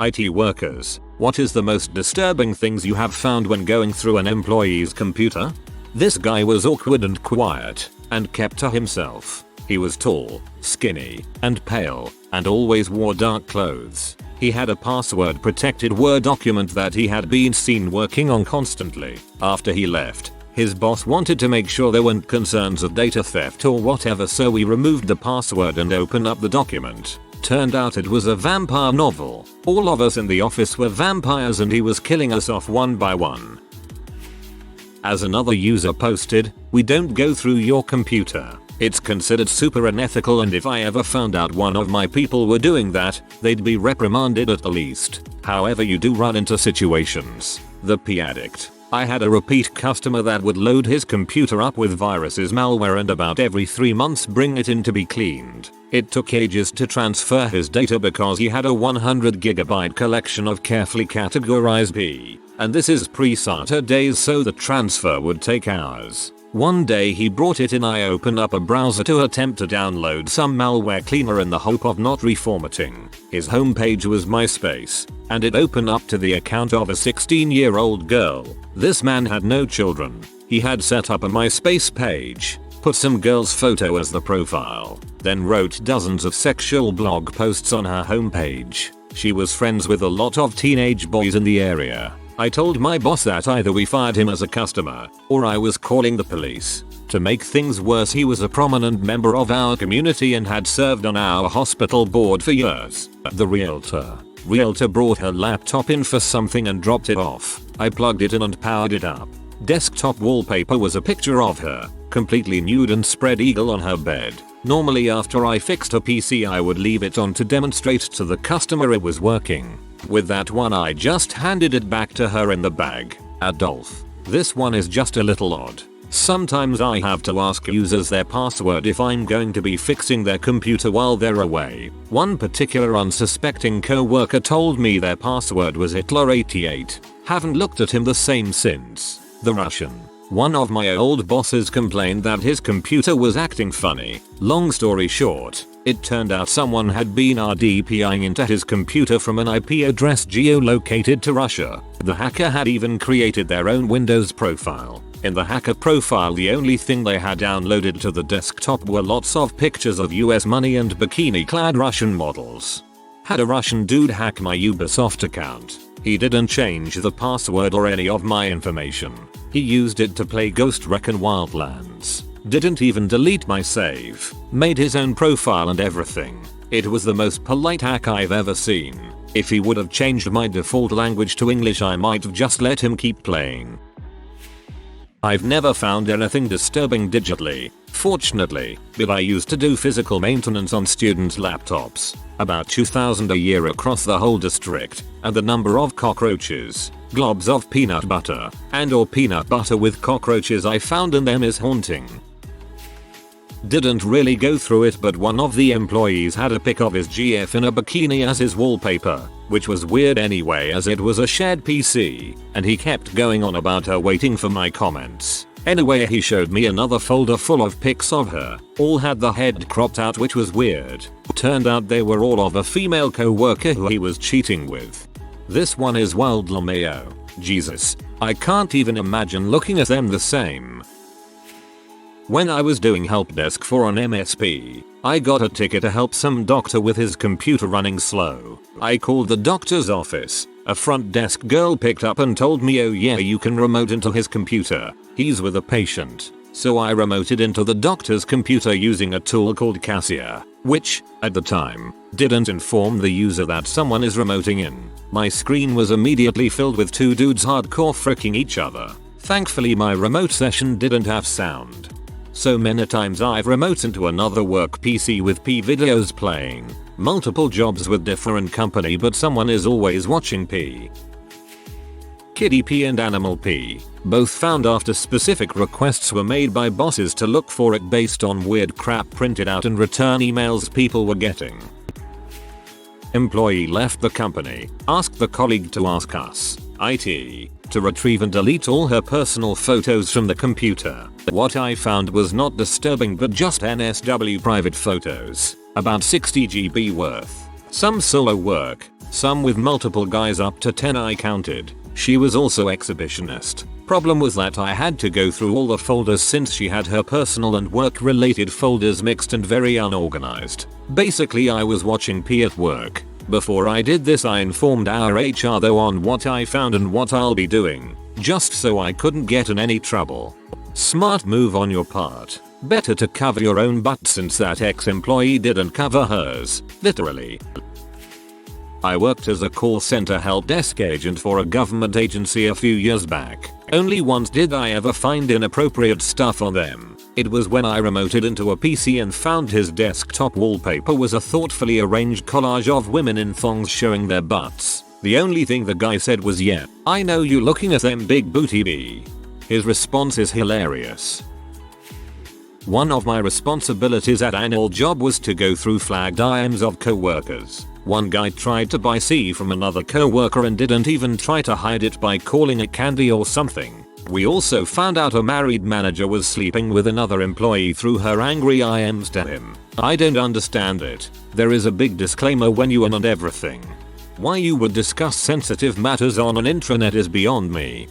IT workers, what is the most disturbing things you have found when going through an employee's computer? This guy was awkward and quiet, and kept to himself. He was tall, skinny, and pale, and always wore dark clothes. He had a password protected Word document that he had been seen working on constantly. After he left, his boss wanted to make sure there weren't concerns of data theft or whatever, so we removed the password and opened up the document. Turned out it was a vampire novel. All of us in the office were vampires and he was killing us off one by one. As another user posted, "We don't go through your computer. It's considered super unethical, and if I ever found out one of my people were doing that, they'd be reprimanded at the least. However, you do run into situations." The P addict. I had a repeat customer that would load his computer up with viruses, malware, and about every 3 months bring it in to be cleaned. It took ages to transfer his data because he had a 100 GB collection of carefully categorized P. And this is pre-SATA days, so the transfer would take hours. One day he brought it in. I opened up a browser to attempt to download some malware cleaner in the hope of not reformatting. His homepage was MySpace, and it opened up to the account of a 16-year-old girl. This man had no children. He had set up a MySpace page, put some girl's photo as the profile, then wrote dozens of sexual blog posts on her homepage. She was friends with a lot of teenage boys in the area. I told my boss that either we fired him as a customer, or I was calling the police. To make things worse, he was a prominent member of our community and had served on our hospital board for years. The realtor brought her laptop in for something and dropped it off. I plugged it in and powered it up. Desktop wallpaper was a picture of her, completely nude and spread eagle on her bed. Normally after I fixed her PC, I would leave it on to demonstrate to the customer it was working. With that one, I just handed it back to her in the bag. Adolf. This one is just a little odd. Sometimes I have to ask users their password if I'm going to be fixing their computer while they're away. One particular unsuspecting co-worker told me their password was Hitler88. Haven't looked at him the same since. The Russian. One of my old bosses complained that his computer was acting funny. Long story short, it turned out someone had been RDPing into his computer from an IP address geolocated to Russia. The hacker had even created their own Windows profile. In the hacker profile, the only thing they had downloaded to the desktop were lots of pictures of US money and bikini-clad Russian models. Had a Russian dude hack my Ubisoft account. He didn't change the password or any of my information. He used it to play Ghost Recon Wildlands. Didn't even delete my save. Made his own profile and everything. It was the most polite hack I've ever seen. If he would have changed my default language to English, I might have just let him keep playing. I've never found anything disturbing digitally, fortunately, but I used to do physical maintenance on students' laptops. About 2,000 a year across the whole district, and the number of cockroaches, globs of peanut butter, and/or peanut butter with cockroaches I found in them is haunting. Didn't really go through it, but one of the employees had a pic of his GF in a bikini as his wallpaper, which was weird anyway as it was a shared PC, and he kept going on about her waiting for my comments. Anyway, he showed me another folder full of pics of her, all had the head cropped out, which was weird. Turned out they were all of a female co-worker who he was cheating with. This one is Wild Lameo. Jesus, I can't even imagine looking at them the same. When I was doing help desk for an MSP, I got a ticket to help some doctor with his computer running slow. I called the doctor's office. A front desk girl picked up and told me, "Oh yeah, you can remote into his computer. He's with a patient." So I remoted into the doctor's computer using a tool called Cassia, which, at the time, didn't inform the user that someone is remoting in. My screen was immediately filled with two dudes hardcore fricking each other. Thankfully my remote session didn't have sound. So many times I've remote into another work PC with P videos playing. Multiple jobs with different company, but someone is always watching P. Kiddie P and Animal P, both found after specific requests were made by bosses to look for it based on weird crap printed out and return emails people were getting. Employee left the company, asked the colleague to ask us, IT, to retrieve and delete all her personal photos from the computer. What I found was not disturbing but just NSW private photos, about 60 GB worth. Some solo work, Some with multiple guys, up to 10 I counted. She was also exhibitionist. Problem was that I had to go through all the folders since she had her personal and work related folders mixed and very unorganized. Basically I was watching P at work. Before I did this I informed our HR though on what I found and what I'll be doing, just so I couldn't get in any trouble. Smart move on your part. Better to cover your own butt since that ex-employee didn't cover hers, literally. I worked as a call center help desk agent for a government agency a few years back. Only once did I ever find inappropriate stuff on them. It was when I remoted into a PC and found his desktop wallpaper was a thoughtfully arranged collage of women in thongs showing their butts. The only thing the guy said was, "Yeah, I know you looking at them big booty B." His response is hilarious. One of my responsibilities at an old job was to go through flagged IMs of co-workers. One guy tried to buy C from another co-worker and didn't even try to hide it by calling it candy or something. We also found out a married manager was sleeping with another employee through her angry IMs to him. I don't understand it. There is a big disclaimer when you and everything. Why you would discuss sensitive matters on an intranet is beyond me.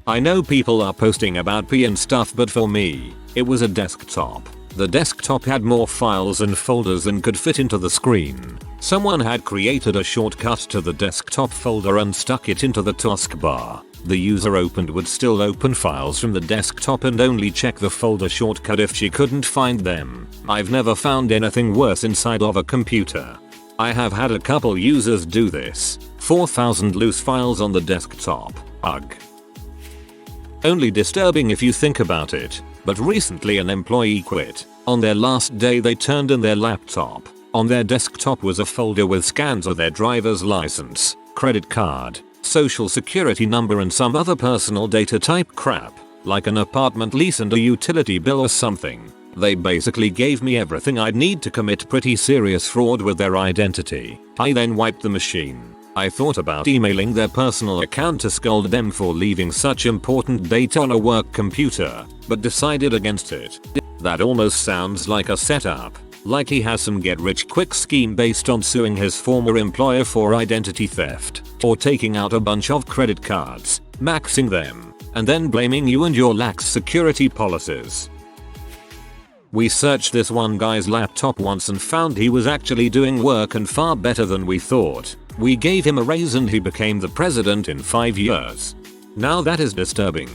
I know people are posting about P and stuff, but for me, it was a desktop. The desktop had more files and folders than could fit into the screen. Someone had created a shortcut to the desktop folder and stuck it into the taskbar. The user would still open files from the desktop and only check the folder shortcut if she couldn't find them. I've never found anything worse inside of a computer. I have had a couple users do this. 4,000 loose files on the desktop. Ugh. Only disturbing if you think about it. But recently an employee quit. On their last day they turned in their laptop. On their desktop was a folder with scans of their driver's license, credit card, social security number and some other personal data type crap, like an apartment lease and a utility bill or something. They basically gave me everything I'd need to commit pretty serious fraud with their identity. I then wiped the machine. I thought about emailing their personal account to scold them for leaving such important data on a work computer, but decided against it. That almost sounds like a setup, like he has some get-rich-quick scheme based on suing his former employer for identity theft, or taking out a bunch of credit cards, maxing them, and then blaming you and your lax security policies. We searched this one guy's laptop once and found he was actually doing work and far better than we thought. We gave him a raise and he became the president in 5 years. Now that is disturbing.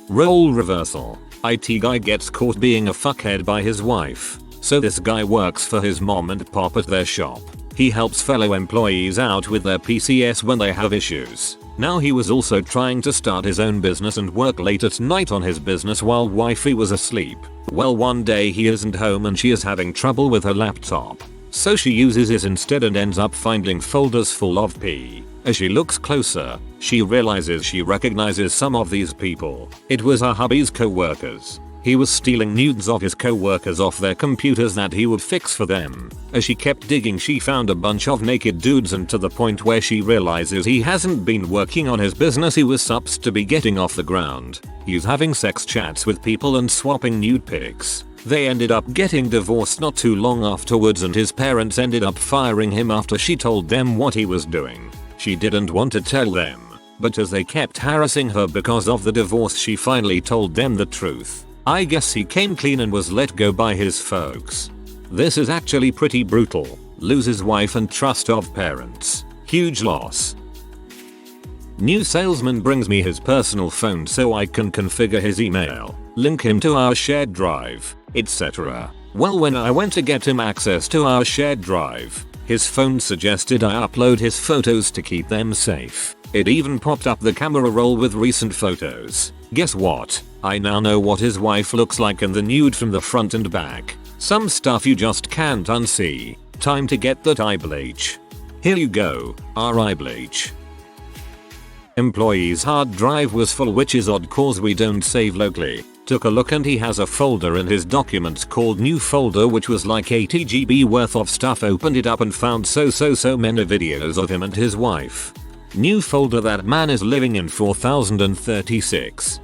Role reversal. IT guy gets caught being a fuckhead by his wife. So this guy works for his mom and pop at their shop. He helps fellow employees out with their PCS when they have issues. Now he was also trying to start his own business and work late at night on his business while wifey was asleep. Well, one day he isn't home and she is having trouble with her laptop. So she uses it instead and ends up finding folders full of P. As she looks closer, she realizes she recognizes some of these people. It was her hubby's co-workers. He was stealing nudes of his co-workers off their computers that he would fix for them. As she kept digging she found a bunch of naked dudes, and to the point where she realizes he hasn't been working on his business he was supposed to be getting off the ground. He's having sex chats with people and swapping nude pics. They ended up getting divorced not too long afterwards and his parents ended up firing him after she told them what he was doing. She didn't want to tell them, but as they kept harassing her because of the divorce she finally told them the truth. I guess he came clean and was let go by his folks. This is actually pretty brutal. Loses wife and trust of parents. Huge loss. New salesman brings me his personal phone so I can configure his email, link him to our shared drive, etc. Well, when I went to get him access to our shared drive, his phone suggested I upload his photos to keep them safe. It even popped up the camera roll with recent photos. Guess what? I now know what his wife looks like in the nude from the front and back. Some stuff you just can't unsee. Time to get that eye bleach. Here you go, our eye bleach. Employee's hard drive was full, which is odd cause we don't save locally. Took a look and he has a folder in his documents called new folder which was like 80 GB worth of stuff. Opened it up and found so many videos of him and his wife. New folder that man is living in 4036.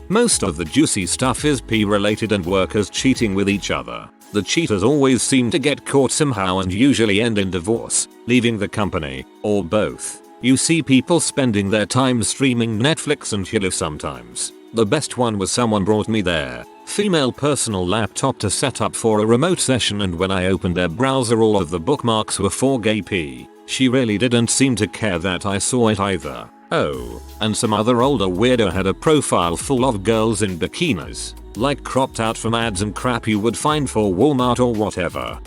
Most of the juicy stuff is P related and workers cheating with each other. The cheaters always seem to get caught somehow and usually end in divorce, leaving the company, or both. You see people spending their time streaming Netflix and Hulu sometimes. The best one was someone brought me their female personal laptop to set up for a remote session, and when I opened their browser all of the bookmarks were for gay p. She really didn't seem to care that I saw it either. Oh, and some other older weirdo had a profile full of girls in bikinis, like cropped out from ads and crap you would find for Walmart or whatever.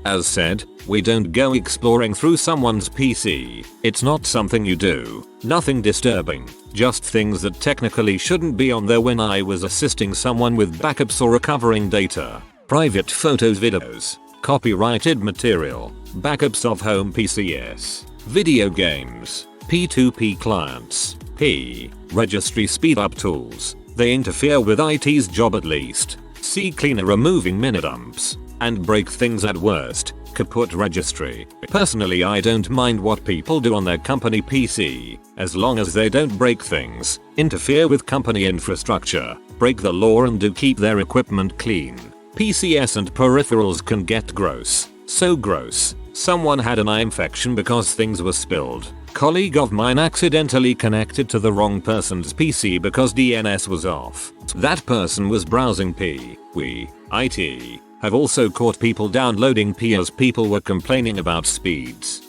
As said, we don't go exploring through someone's PC. It's not something you do. Nothing disturbing, just things that technically shouldn't be on there. When I was assisting someone with backups or recovering data, private photos, videos, copyrighted material, backups of home PCs, video games, P2P clients, registry speed up tools. They interfere with IT's job at least. See cleaner removing minidumps. And break things at worst. Kaput registry. Personally, I don't mind what people do on their company PC, as long as they don't break things, interfere with company infrastructure, break the law, and do keep their equipment clean. PCs and peripherals can get gross. So gross. Someone had an eye infection because things were spilled. Colleague of mine accidentally connected to the wrong person's PC because DNS was off. That person was browsing P. We, IT, have also caught people downloading P as people were complaining about speeds.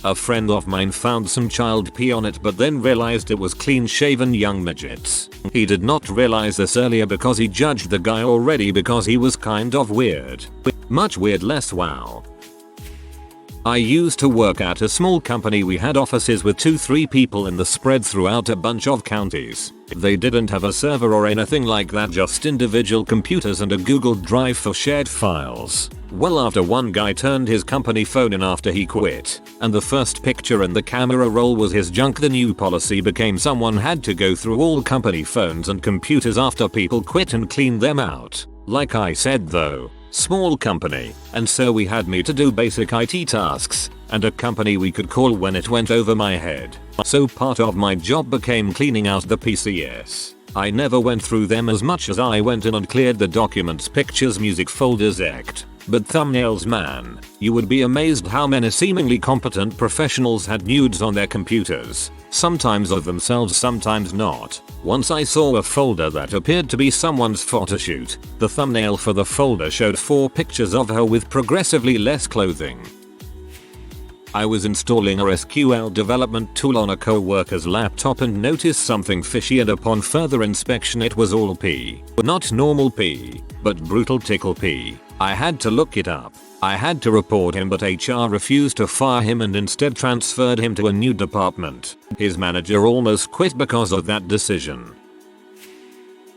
A friend of mine found some child pee on it but then realized it was clean shaven young midgets. He did not realize this earlier because he judged the guy already because he was kind of weird. Much weird less wow. I used to work at a small company. We had offices with 2-3 people in the spread throughout a bunch of counties. They didn't have a server or anything like that, just individual computers and a Google Drive for shared files. Well, after one guy turned his company phone in after he quit, and the first picture in the camera roll was his junk, the new policy became someone had to go through all company phones and computers after people quit and clean them out. Like I said though, small company, and so we had me to do basic IT tasks, and a company we could call when it went over my head. So part of my job became cleaning out the PCs. I never went through them as much as I went in and cleared the documents, pictures, music folders, but thumbnails, man, you would be amazed how many seemingly competent professionals had nudes on their computers. Sometimes of themselves, sometimes not. Once I saw a folder that appeared to be someone's photoshoot. The thumbnail for the folder showed 4 pictures of her with progressively less clothing. I was installing a SQL development tool on a co-worker's laptop and noticed something fishy, and upon further inspection it was all P. Not normal P, but brutal tickle P. I had to look it up. I had to report him, but HR refused to fire him and instead transferred him to a new department. His manager almost quit because of that decision.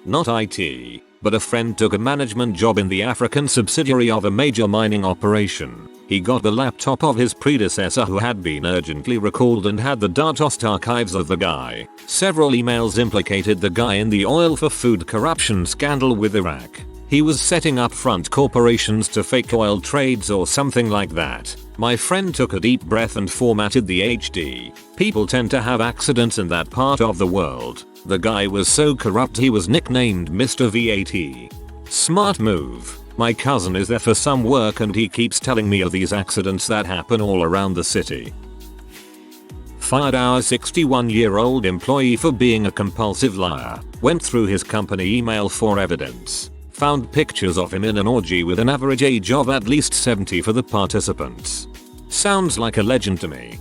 Not IT, but a friend took a management job in the African subsidiary of a major mining operation. He got the laptop of his predecessor who had been urgently recalled and had the datahost archives of the guy. Several emails implicated the guy in the oil for food corruption scandal with Iraq. He was setting up front corporations to fake oil trades or something like that. My friend took a deep breath and formatted the HD. People tend to have accidents in that part of the world. The guy was so corrupt he was nicknamed Mr. VAT. Smart move. My cousin is there for some work and he keeps telling me of these accidents that happen all around the city. Fired our 61-year-old employee for being a compulsive liar. Went through his company email for evidence. Found pictures of him in an orgy with an average age of at least 70 for the participants. Sounds like a legend to me.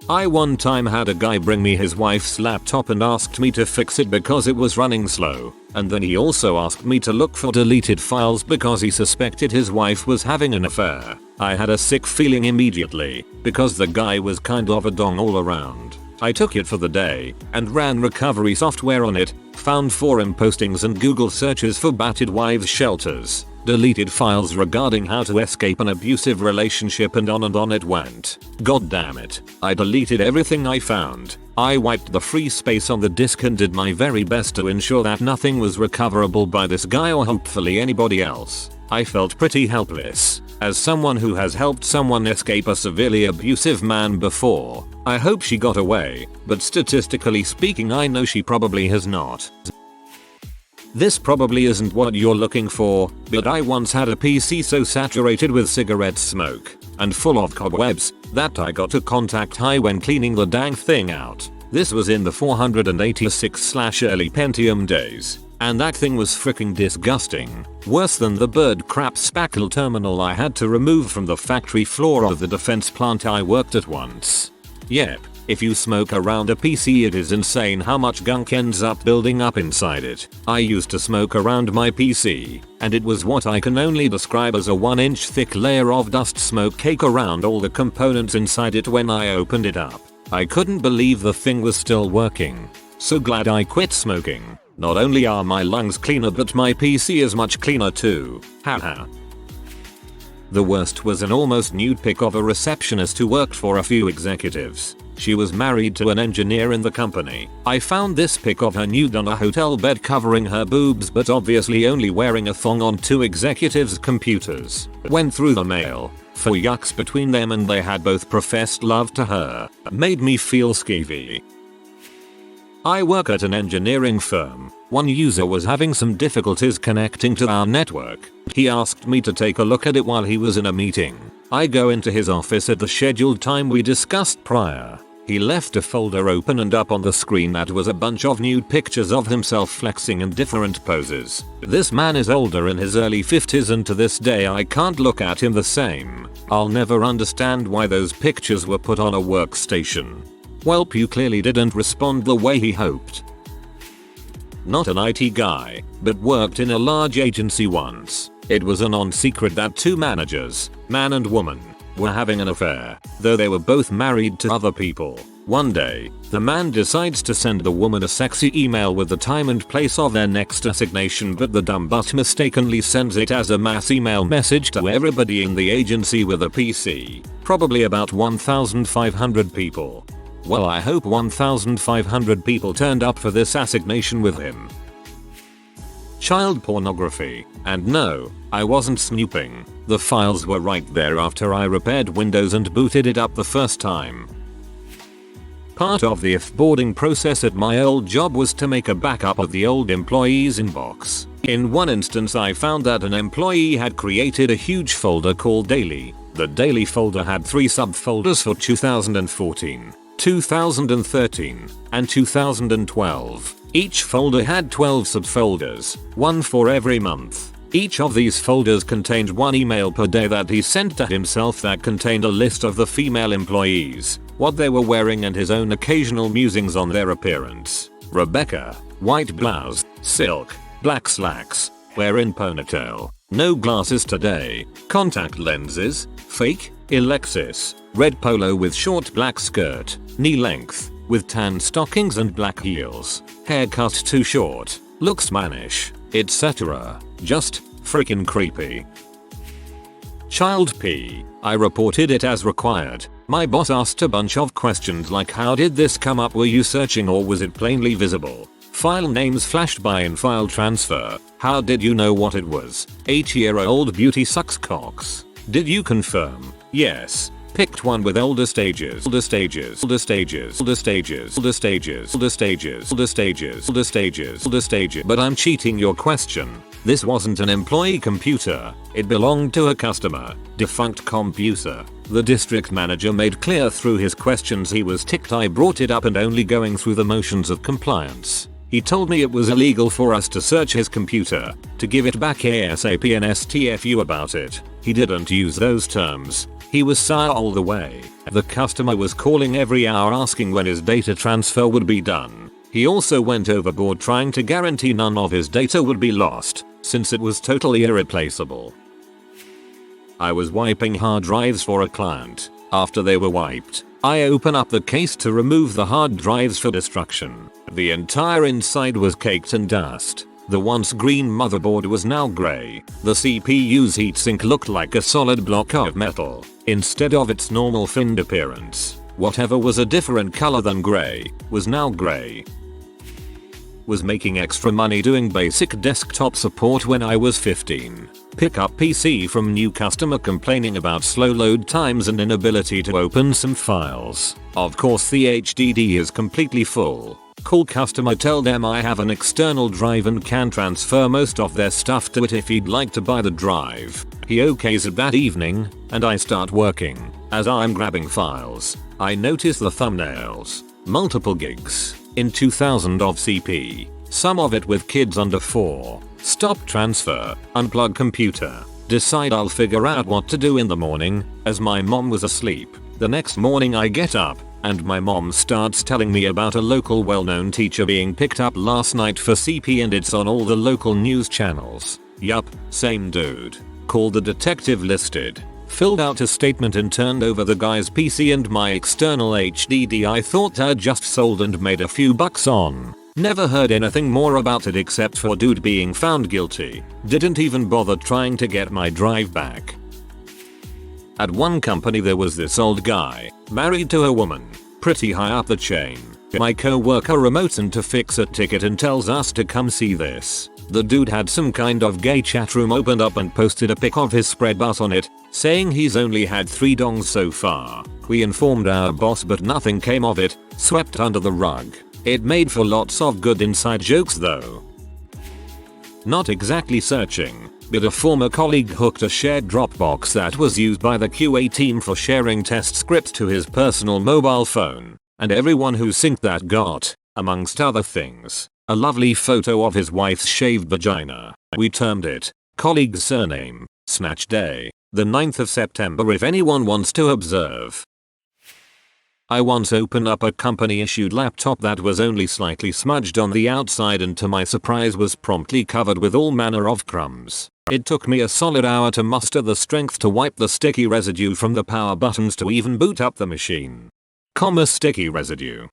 I one time had a guy bring me his wife's laptop and asked me to fix it because it was running slow, and then he also asked me to look for deleted files because he suspected his wife was having an affair. I had a sick feeling immediately, because the guy was kind of a dong all around. I took it for the day, and ran recovery software on it, found forum postings and Google searches for battered wives shelters, deleted files regarding how to escape an abusive relationship, and on it went. God damn it. I deleted everything I found. I wiped the free space on the disk and did my very best to ensure that nothing was recoverable by this guy or hopefully anybody else. I felt pretty helpless. As someone who has helped someone escape a severely abusive man before, I hope she got away, but statistically speaking I know she probably has not. This probably isn't what you're looking for, but I once had a PC so saturated with cigarette smoke and full of cobwebs that I got a contact high when cleaning the dang thing out. This was in the 486/early Pentium days, and that thing was freaking disgusting. Worse than the bird crap spackle terminal I had to remove from the factory floor of the defense plant I worked at once. Yep, if you smoke around a PC it is insane how much gunk ends up building up inside it. I used to smoke around my PC, and it was what I can only describe as a 1-inch thick layer of dust smoke cake around all the components inside it when I opened it up. I couldn't believe the thing was still working. So glad I quit smoking. Not only are my lungs cleaner but my PC is much cleaner too. Haha. The worst was an almost nude pic of a receptionist who worked for a few executives. She was married to an engineer in the company. I found this pic of her nude on a hotel bed covering her boobs but obviously only wearing a thong on two executives' computers. Went through the mail. For yucks between them and they had both professed love to her. Made me feel skeevy. I work at an engineering firm. One user was having some difficulties connecting to our network. He asked me to take a look at it while he was in a meeting. I go into his office at the scheduled time we discussed prior. He left a folder open and up on the screen that was a bunch of nude pictures of himself flexing in different poses. This man is older in his early 50s and to this day I can't look at him the same. I'll never understand why those pictures were put on a workstation. Welp, you clearly didn't respond the way he hoped. Not an IT guy, but worked in a large agency once. It was a non-secret that two managers, man and woman, were having an affair, though they were both married to other people. One day, the man decides to send the woman a sexy email with the time and place of their next assignation, but the dumb butt mistakenly sends it as a mass email message to everybody in the agency with a PC. Probably about 1,500 people. Well, I hope 1,500 people turned up for this assignation with him. Child pornography. And no, I wasn't snooping. The files were right there after I repaired Windows and booted it up the first time. Part of the offboarding process at my old job was to make a backup of the old employee's inbox. In one instance I found that an employee had created a huge folder called Daily. The Daily folder had 3 subfolders for 2014. 2013, and 2012. Each folder had 12 subfolders, one for every month. Each of these folders contained one email per day that he sent to himself that contained a list of the female employees, what they were wearing and his own occasional musings on their appearance. Rebecca, white blouse, silk, black slacks, wear in ponytail, no glasses today, contact lenses, fake, Alexis, red polo with short black skirt, knee length, with tan stockings and black heels, haircut too short, looks mannish, etc. Just freaking creepy. Child P. I reported it as required. My boss asked a bunch of questions like how did this come up, were you searching or was it plainly visible? File names flashed by in file transfer. How did you know what it was? 8-year-old beauty sucks cocks. Did you confirm? Yes. Picked one with older stages, older stages, older stages, older stages, older stages, older stages, older stages, older stages, older stages. But I'm cheating your question. This wasn't an employee computer. It belonged to a customer. Defunct computer. The district manager made clear through his questions he was ticked I brought it up and only going through the motions of compliance. He told me it was illegal for us to search his computer, to give it back ASAP and STFU about it. He didn't use those terms. He was sour all the way. The customer was calling every hour asking when his data transfer would be done. He also went overboard trying to guarantee none of his data would be lost, since it was totally irreplaceable. I was wiping hard drives for a client. After they were wiped, I open up the case to remove the hard drives for destruction. The entire inside was caked in dust. The once green motherboard was now grey. The CPU's heatsink looked like a solid block of metal, instead of its normal finned appearance. Whatever was a different color than grey, was now grey. Was making extra money doing basic desktop support when I was 15. Pick up PC from new customer complaining about slow load times and inability to open some files. Of course the HDD is completely full. Call customer, tell them I have an external drive and can transfer most of their stuff to it if he'd like to buy the drive. He okays it that evening, and I start working. As I'm grabbing files, I notice the thumbnails. Multiple gigs. In 2000 of CP. Some of it with kids under 4. Stop transfer. Unplug computer. Decide I'll figure out what to do in the morning, as my mom was asleep. The next morning I get up, and my mom starts telling me about a local well-known teacher being picked up last night for CP, and it's on all the local news channels. Yup, same dude. Called the detective, listed. Filled out a statement and turned over the guy's PC and my external HDD I thought I'd just sold and made a few bucks on. Never heard anything more about it except for dude being found guilty. Didn't even bother trying to get my drive back. At one company there was this old guy, married to a woman, pretty high up the chain. My co-worker remotes in to fix a ticket and tells us to come see this. The dude had some kind of gay chat room opened up and posted a pic of his spread butt on it, saying he's only had 3 dongs so far. We informed our boss but nothing came of it, swept under the rug. It made for lots of good inside jokes though. Not exactly searching, but a former colleague hooked a shared Dropbox that was used by the QA team for sharing test scripts to his personal mobile phone, and everyone who synced that got, amongst other things, a lovely photo of his wife's shaved vagina. We termed it, colleague's surname, Snatch Day, the 9th of September if anyone wants to observe. I once opened up a company issued laptop that was only slightly smudged on the outside and to my surprise was promptly covered with all manner of crumbs. It took me a solid hour to muster the strength to wipe the sticky residue from the power buttons to even boot up the machine. Sticky residue.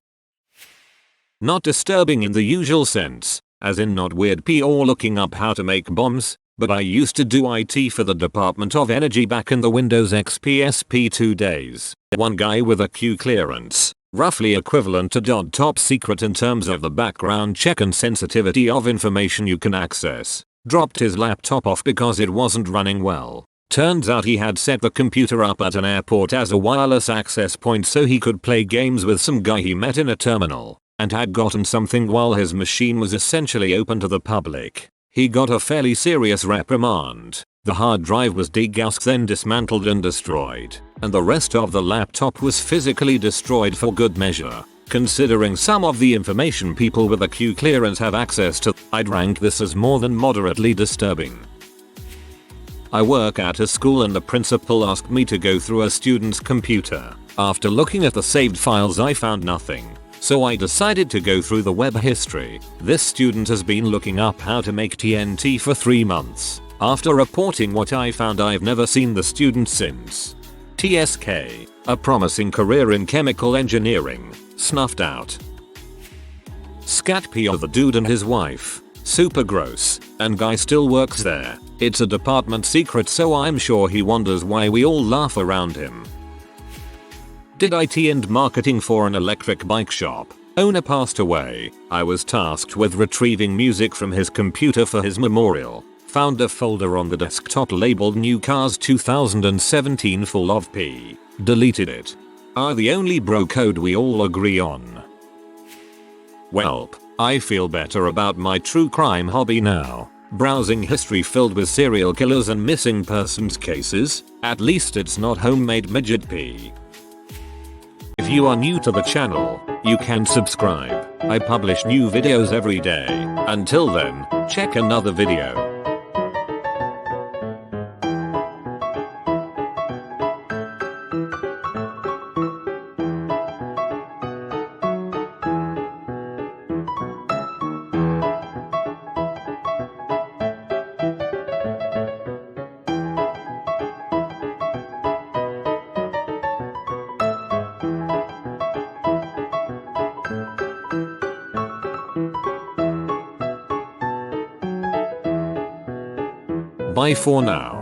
Not disturbing in the usual sense, as in not weird P or looking up how to make bombs, but I used to do IT for the Department of Energy back in the Windows XP SP2 days. One guy with a Q clearance, roughly equivalent to top secret in terms of the background check and sensitivity of information you can access, dropped his laptop off because it wasn't running well. Turns out he had set the computer up at an airport as a wireless access point so he could play games with some guy he met in a terminal, and had gotten something while his machine was essentially open to the public. He got a fairly serious reprimand. The hard drive was degassed, then dismantled and destroyed, and the rest of the laptop was physically destroyed for good measure. Considering some of the information people with a Q clearance have access to, I'd rank this as more than moderately disturbing. I work at a school and the principal asked me to go through a student's computer. After looking at the saved files I found nothing. So I decided to go through the web history. This student has been looking up how to make TNT for 3 months. After reporting what I found, I've never seen the student since. TSK, a promising career in chemical engineering, snuffed out. Scat P of the dude and his wife. Super gross, and guy still works there. It's a department secret so I'm sure he wonders why we all laugh around him. Did IT and marketing for an electric bike shop. Owner passed away. I was tasked with retrieving music from his computer for his memorial. Found a folder on the desktop labeled New Cars 2017 full of P. Deleted it. Are the only bro code we all agree on. Welp, I feel better about my true crime hobby now. Browsing history filled with serial killers and missing persons cases. At least it's not homemade midget P. If you are new to the channel, you can subscribe. I publish new videos every day. Until then, check another video. Bye for now.